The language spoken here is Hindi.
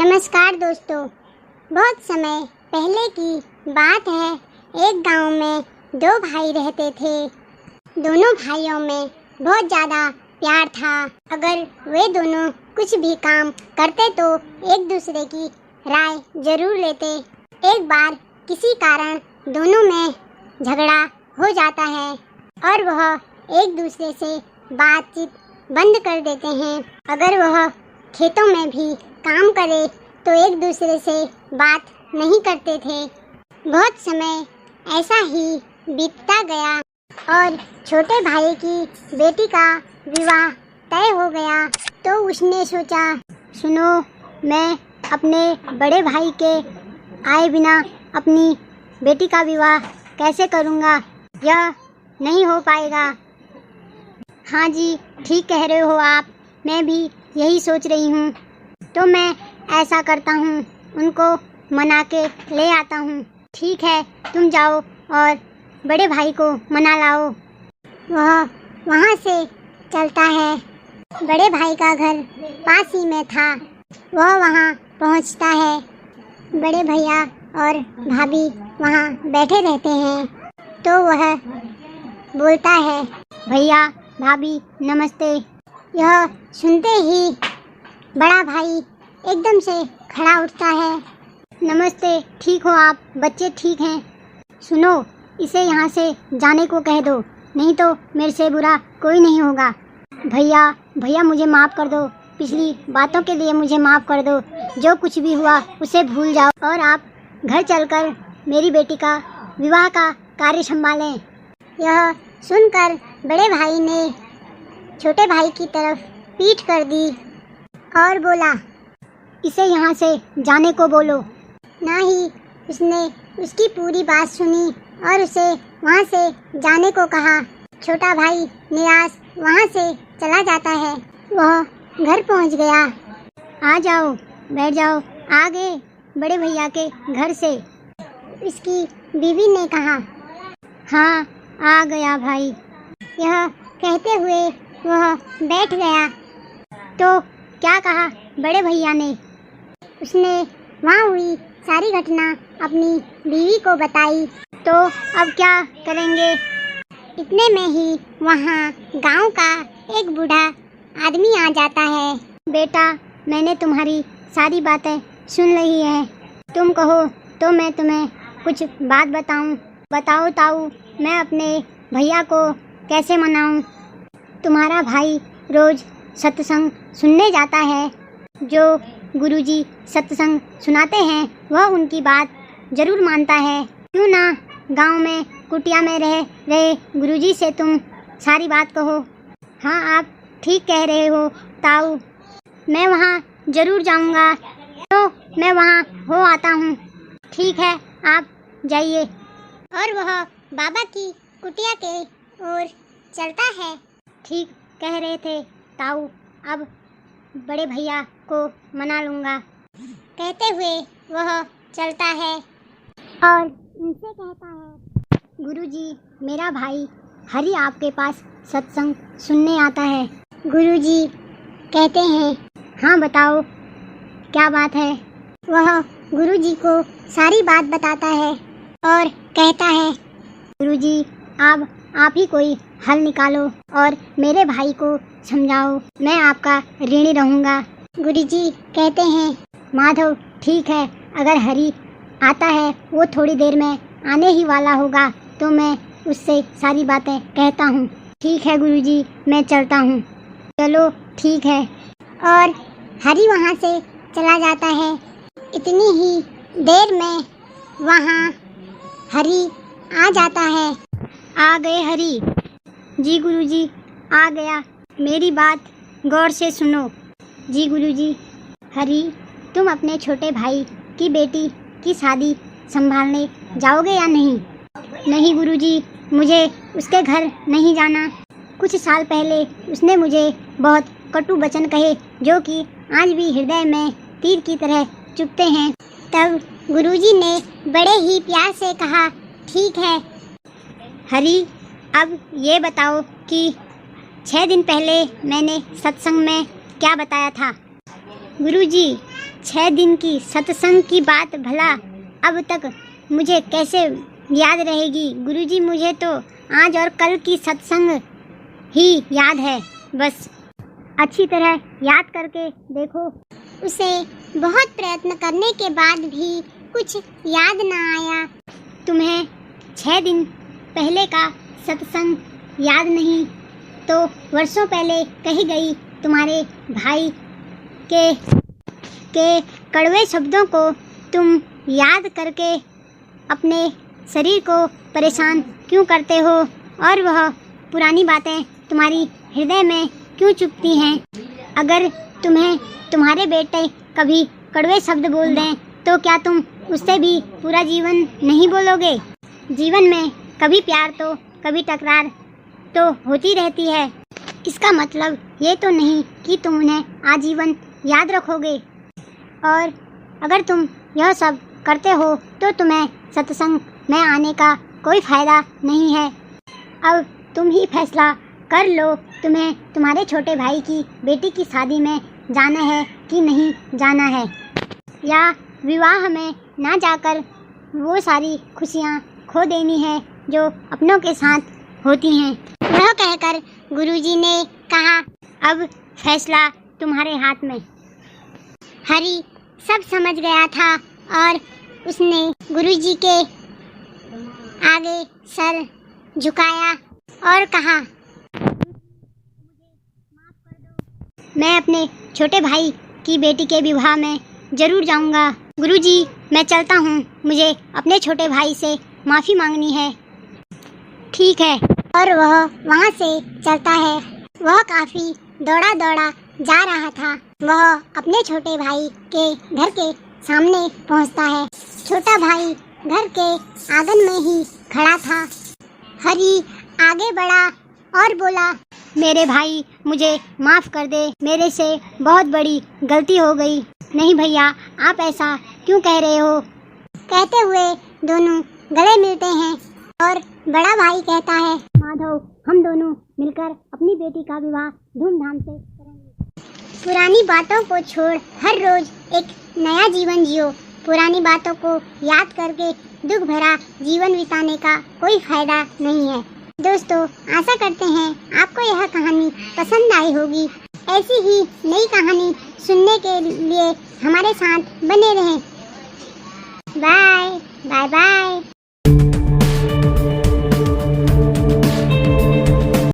नमस्कार दोस्तों। बहुत समय पहले की बात है। एक गांव में दो भाई रहते थे। दोनों भाइयों में बहुत ज़्यादा प्यार था। अगर वे दोनों कुछ भी काम करते तो एक दूसरे की राय जरूर लेते। एक बार किसी कारण दोनों में झगड़ा हो जाता है और वह एक दूसरे से बातचीत बंद कर देते हैं। अगर वह खेतों में भी काम करे तो एक दूसरे से बात नहीं करते थे। बहुत समय ऐसा ही बीतता गया और छोटे भाई की बेटी का विवाह तय हो गया। तो उसने सोचा, सुनो, मैं अपने बड़े भाई के आए बिना अपनी बेटी का विवाह कैसे करूँगा? यह नहीं हो पाएगा। हाँ जी, ठीक कह रहे हो आप। मैं भी यही सोच रही हूँ। तो मैं ऐसा करता हूँ, उनको मना के ले आता हूँ। ठीक है, तुम जाओ और बड़े भाई को मना लाओ। वह वहाँ से चलता है। बड़े भाई का घर पास ही में था। वह वहाँ पहुँचता है। बड़े भैया और भाभी वहाँ बैठे रहते हैं। तो वह बोलता है, भैया भाभी नमस्ते। यह सुनते ही बड़ा भाई एकदम से खड़ा उठता है। नमस्ते, ठीक हो आप? बच्चे ठीक हैं? सुनो, इसे यहाँ से जाने को कह दो, नहीं तो मेरे से बुरा कोई नहीं होगा। भैया मुझे माफ़ कर दो। पिछली बातों के लिए मुझे माफ़ कर दो। जो कुछ भी हुआ उसे भूल जाओ और आप घर चलकर मेरी बेटी का विवाह का कार्य संभालें। यह सुनकर बड़े भाई ने छोटे भाई की तरफ पीठ कर दी और बोला, इसे यहाँ से जाने को बोलो। ना ही उसने उसकी पूरी बात सुनी और उसे वहाँ से जाने को कहा। छोटा भाई निराश वहाँ से चला जाता है। वह घर पहुँच गया। आ जाओ, बैठ जाओ। आ गए बड़े भैया के घर से? उसकी बीवी ने कहा। हाँ, आ गया भाई। यह कहते हुए वह बैठ गया। तो क्या कहा बड़े भैया ने? उसने वहाँ हुई सारी घटना अपनी बीवी को बताई। तो अब क्या करेंगे? इतने में ही वहाँ गांव का एक बूढ़ा आदमी आ जाता है। बेटा, मैंने तुम्हारी सारी बातें सुन ली है। तुम कहो तो मैं तुम्हें कुछ बात बताऊं। बताओ ताऊ, मैं अपने भैया को कैसे मनाऊं? तुम्हारा भाई रोज सत्संग सुनने जाता है। जो गुरुजी सत्संग सुनाते हैं वह उनकी बात जरूर मानता है। क्यों ना गांव में कुटिया में रह रहे गुरुजी से तुम सारी बात कहो। हाँ, आप ठीक कह रहे हो ताऊ। मैं वहाँ जरूर जाऊँगा। तो मैं वहाँ हो आता हूँ। ठीक है, आप जाइए। और वह बाबा की कुटिया के ओर चलता है। ठीक कह रहे थे ताऊ, अब बड़े भैया को मना लूँगा। कहते हुए वह चलता है और उनसे कहता है, गुरुजी, मेरा भाई हरि आपके पास सत्संग सुनने आता है। गुरुजी कहते हैं, हाँ बताओ, क्या बात है? वह गुरुजी को सारी बात बताता है और कहता है, गुरुजी, आप ही कोई हल निकालो और मेरे भाई को समझाओ। मैं आपका ऋणी रहूँगा। गुरुजी कहते हैं, माधव, ठीक है, अगर हरि आता है, वो थोड़ी देर में आने ही वाला होगा, तो मैं उससे सारी बातें कहता हूँ। ठीक है गुरुजी, मैं चलता हूँ। चलो ठीक है। और हरि वहाँ से चला जाता है। इतनी ही देर में वहाँ हरि आ जाता है। आ गए हरि? जी गुरुजी, आ गया। मेरी बात गौर से सुनो। जी गुरुजी। हरि, तुम अपने छोटे भाई की बेटी की शादी संभालने जाओगे या नहीं? नहीं गुरुजी, मुझे उसके घर नहीं जाना। कुछ साल पहले उसने मुझे बहुत कटु वचन कहे, जो कि आज भी हृदय में तीर की तरह चुभते हैं। तब गुरुजी ने बड़े ही प्यार से कहा, ठीक है हरि, अब ये बताओ कि 6 दिन पहले मैंने सत्संग में क्या बताया था? गुरुजी, 6 दिन की सत्संग की बात भला अब तक मुझे कैसे याद रहेगी? गुरुजी, मुझे तो आज और कल की सत्संग ही याद है, बस अच्छी तरह याद करके देखो। उसे बहुत प्रयत्न करने के बाद भी कुछ याद न आया। तुम्हें 6 दिन पहले का सत्संग याद नहीं तो वर्षों पहले कही गई तुम्हारे भाई के कड़वे शब्दों को तुम याद करके अपने शरीर को परेशान क्यों करते हो और वह पुरानी बातें तुम्हारी हृदय में क्यों चुभती हैं? अगर तुम्हें तुम्हारे बेटे कभी कड़वे शब्द बोल दें तो क्या तुम उससे भी पूरा जीवन नहीं बोलोगे? जीवन में कभी प्यार तो कभी टकरार तो होती रहती है। इसका मतलब ये तो नहीं कि तुम उन्हें आजीवन याद रखोगे। और अगर तुम यह सब करते हो तो तुम्हें सत्संग में आने का कोई फ़ायदा नहीं है। अब तुम ही फैसला कर लो, तुम्हें तुम्हारे छोटे भाई की बेटी की शादी में जाना है कि नहीं जाना है, या विवाह में ना जाकर वो सारी खुशियाँ खो देनी है जो अपनों के साथ होती हैं। वह कहकर गुरुजी ने कहा, अब फैसला तुम्हारे हाथ में। हरी सब समझ गया था और उसने गुरुजी के आगे सर झुकाया और कहा, मैं अपने छोटे भाई की बेटी के विवाह में ज़रूर जाऊंगा। गुरुजी, मैं चलता हूँ, मुझे अपने छोटे भाई से माफ़ी मांगनी है। ठीक है। और वह वहाँ से चलता है। वह काफ़ी दौड़ा दौड़ा जा रहा था। वह अपने छोटे भाई के घर के सामने पहुँचता है। छोटा भाई घर के आंगन में ही खड़ा था। हरी आगे बढ़ा और बोला, मेरे भाई, मुझे माफ़ कर दे, मेरे से बहुत बड़ी गलती हो गई। नहीं भैया, आप ऐसा क्यों कह रहे हो? कहते हुए दोनों गले मिलते हैं और बड़ा भाई कहता है, माधव, हम दोनों मिलकर अपनी बेटी का विवाह धूमधाम से करेंगे। पुरानी बातों को छोड़ हर रोज एक नया जीवन जियो। पुरानी बातों को याद करके दुख भरा जीवन बिताने का कोई फायदा नहीं है। दोस्तों, आशा करते हैं आपको यह कहानी पसंद आई होगी। ऐसी ही नई कहानी सुनने के लिए हमारे साथ बने रहें।